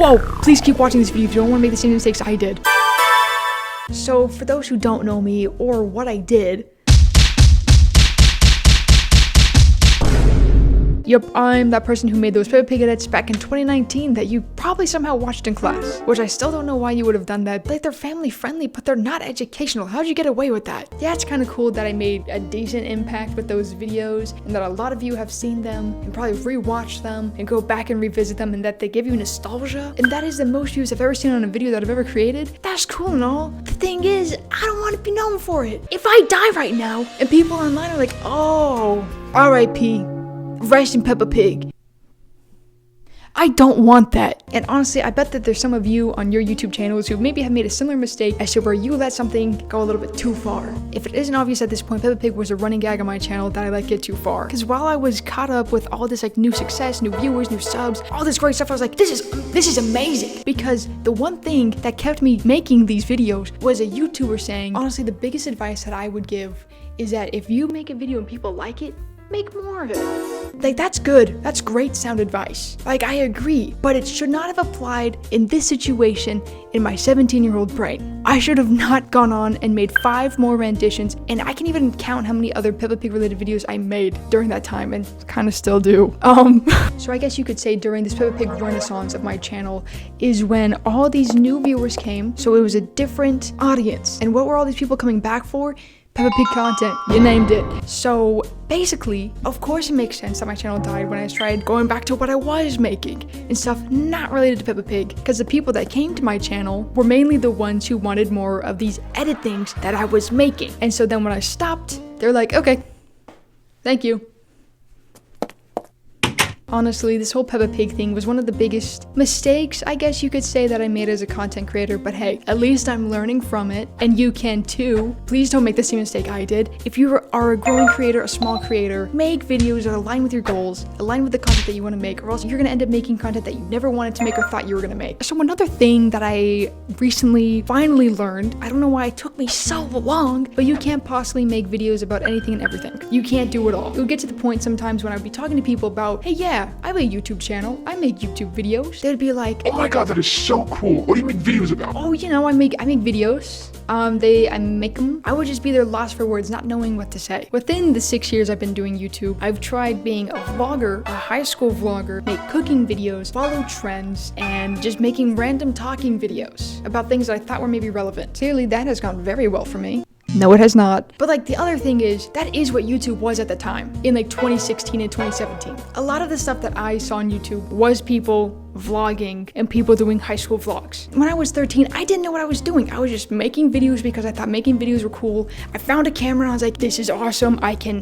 Whoa, please keep watching this video if you don't want to make the same mistakes I did. So for those who don't know me or what I did, yep, I'm that person who made those Peppa Pig edits back in 2019 that you probably somehow watched in class, which I still don't know why you would have done that. Like, they're family friendly, but they're not educational. How'd you get away with that? Yeah, it's kind of cool that I made a decent impact with those videos and that a lot of you have seen them and probably rewatched them and go back and revisit them and that they give you nostalgia. And that is the most views I've ever seen on a video that I've ever created. That's cool and all. The thing is, I don't want to be known for it. If I die right now and people online are like, oh, R.I.P. Rest in Peppa Pig, I don't want that. And honestly, I bet that there's some of you on your YouTube channels who maybe have made a similar mistake as to where you let something go a little bit too far. If it isn't obvious at this point, Peppa Pig was a running gag on my channel that I let get too far. Because while I was caught up with all this like new success, new viewers, new subs, all this great stuff, I was like, this is amazing. Because the one thing that kept me making these videos was a YouTuber saying, honestly, the biggest advice that I would give is that if you make a video and people like it, make more of it. Like, that's good. That's great sound advice. Like, I agree, but it should not have applied in this situation in my 17-year-old brain. I should have not gone on and made 5 more renditions, and I can even count how many other Peppa Pig related videos I made during that time and kind of still do. So I guess you could say during this Peppa Pig renaissance of my channel is when all these new viewers came, so it was a different audience. And what were all these people coming back for? Peppa Pig content, you named it. So basically, of course it makes sense that my channel died when I tried going back to what I was making and stuff not related to Peppa Pig, because the people that came to my channel were mainly the ones who wanted more of these edit things that I was making. And so then when I stopped, they're like, okay, thank you. Honestly, this whole Peppa Pig thing was one of the biggest mistakes, I guess you could say, that I made as a content creator, but hey, at least I'm learning from it, and you can too. Please don't make the same mistake I did. If you are a growing creator, a small creator, make videos that align with your goals, align with the content that you want to make, or else you're gonna end up making content that you never wanted to make or thought you were gonna make. So another thing that I recently finally learned, I don't know why it took me so long, but you can't possibly make videos about anything and everything. You can't do it all. It would get to the point sometimes when I would be talking to people about, hey, yeah, I have a YouTube channel. I make YouTube videos. They'd be like, oh my god, that is so cool. What do you make videos about? Oh, you know, I make videos. I make them. I would just be their lost for words, not knowing what to say. Within the 6 years I've been doing YouTube, I've tried being a vlogger, a high school vlogger, make cooking videos, follow trends, and just making random talking videos about things that I thought were maybe relevant. Clearly, that has gone very well for me. No, it has not. But like, the other thing is, that is what YouTube was at the time, in like 2016 and 2017. A lot of the stuff that I saw on YouTube was people vlogging and people doing high school vlogs. When I was 13, I didn't know what I was doing. I was just making videos because I thought making videos were cool. I found a camera and I was like, this is awesome. I can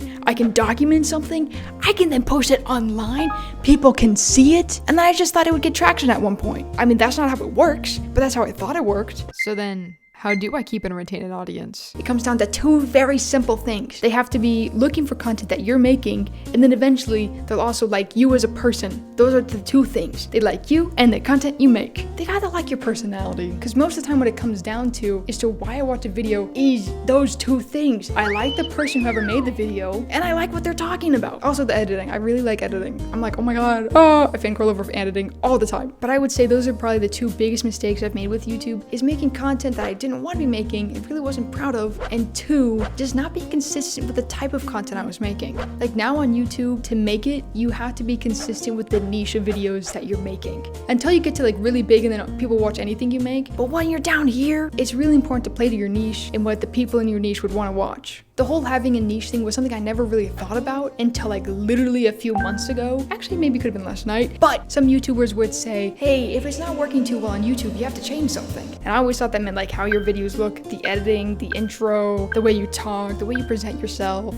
document something. I can then post it online. People can see it. And I just thought it would get traction at one point. I mean, that's not how it works, but that's how I thought it worked. So then, how do I keep and retain an audience? It comes down to 2 very simple things. They have to be looking for content that you're making, and then eventually they'll also like you as a person. Those are the 2 things. They like you and the content you make. They gotta like your personality, because most of the time what it comes down to is to why I watch a video is those 2 things. I like the person whoever made the video, and I like what they're talking about. Also the editing. I really like editing. I'm like, oh my god, I fangirl over editing all the time. But I would say those are probably the 2 biggest mistakes I've made with YouTube, is making content that I didn't want to be making and really wasn't proud of, and 2, just not being consistent with the type of content I was making. Like, now on YouTube, to make it, you have to be consistent with the niche of videos that you're making until you get to like really big and then people watch anything you make. But when you're down here, it's really important to play to your niche and what the people in your niche would want to watch. The whole having a niche thing was something I never really thought about until like literally a few months ago. Actually, maybe could have been last night, but some YouTubers would say, hey, if it's not working too well on YouTube, you have to change something. And I always thought that meant like how your videos look, the editing, the intro, the way you talk, the way you present yourself.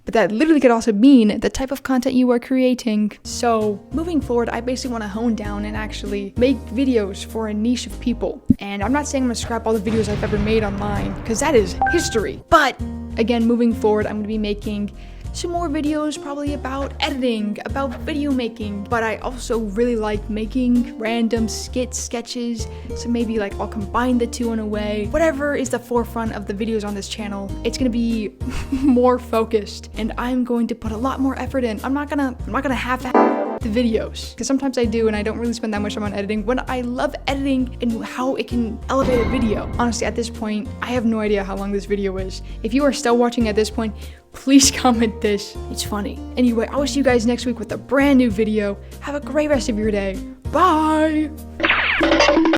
But that literally could also mean the type of content you are creating. So moving forward, I basically want to hone down and actually make videos for a niche of people. And I'm not saying I'm gonna scrap all the videos I've ever made online, because that is history. But again, moving forward, I'm gonna be making some more videos probably about editing, about video making, but I also really like making random sketches, so maybe like I'll combine the 2 in a way. Whatever is the forefront of the videos on this channel, it's gonna be more focused, and I'm going to put a lot more effort in. I'm not gonna half the videos. Because sometimes I do and I don't really spend that much time on editing when I love editing and how it can elevate a video. Honestly, at this point, I have no idea how long this video is. If you are still watching at this point, please comment this. It's funny. Anyway, I will see you guys next week with a brand new video. Have a great rest of your day. Bye!